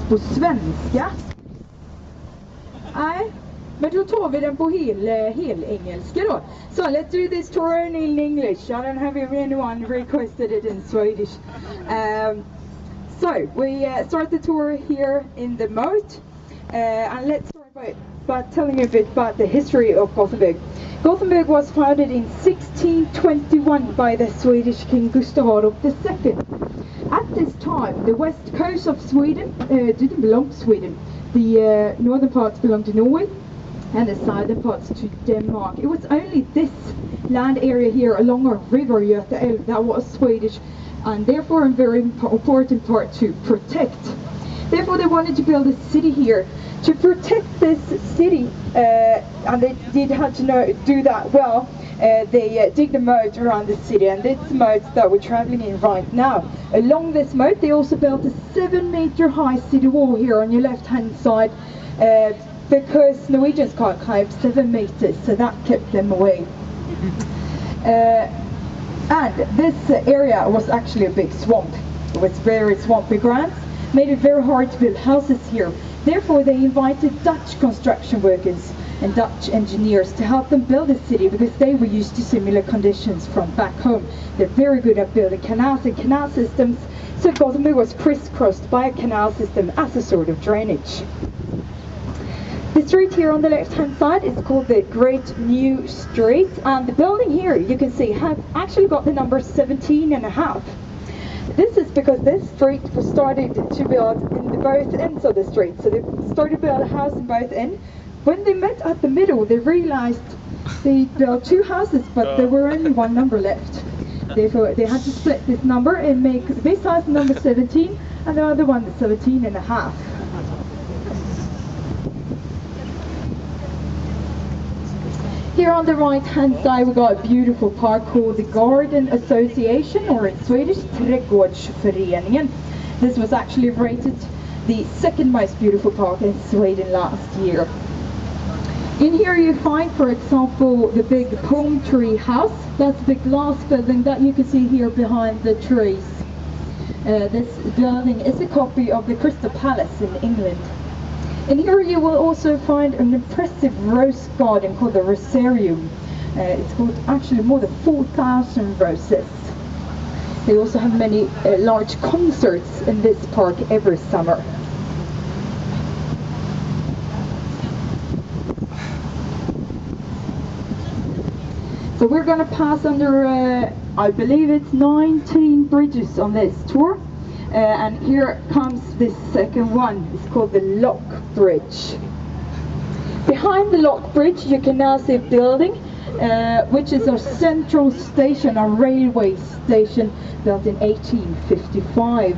på svenska. Nej, men då tar vi den på hel engelska då. So let's do this tour in English. I don't have anyone requested it in Swedish. So we start the tour here in the moat. And let's start by telling you a bit about the history of Gothenburg. Gothenburg was founded in 1621 by the Swedish King Gustav Adolf II. At this time, the west coast of Sweden didn't belong to Sweden. The northern parts belonged to Norway and the southern parts to Denmark. It was only this land area here along our river Göta älv that was Swedish, and therefore a very important part to protect. Therefore they wanted to build a city here. To protect this city, and they did have to do that well, they dig a moat around the city, and this moat that we're traveling in right now. Along this moat they also built a 7-meter high city wall here on your left hand side, because Norwegians can't climb 7 meters, so that kept them away. And this area was actually a big swamp. It was very swampy ground, made it very hard to build houses here. Therefore they invited Dutch construction workers and Dutch engineers to help them build the city, because they were used to similar conditions from back home. They're very good at building canals and canal systems, so Gothenburg was crisscrossed by a canal system as a sort of drainage. The street here on the left hand side is called the Great New Street, and the building here you can see have actually got the number 17.5. This is because this street was started to build in both ends of the street, so they started to build a house in both ends. When they met at the middle, they realized they built 2 houses, but there were only 1 number left. Therefore they had to split this number and make this house number 17 and the other one 17.5. Here on the right hand side we got a beautiful park called the Garden Association, or in Swedish Trädgårdsföreningen. This was actually rated the 2nd most beautiful park in Sweden last year. In here you find, for example, the big palm tree house. That's the glass building that you can see here behind the trees. This building is a copy of the Crystal Palace in England. And here you will also find an impressive rose garden called the Rosarium. It's got actually more than 4,000 roses. They also have many large concerts in this park every summer. So we're going to pass under, I believe it's 19 bridges on this tour. And here comes the second one. It's called the Lock Bridge. Behind the Lock Bridge you can now see a building which is a central station, a railway station built in 1855.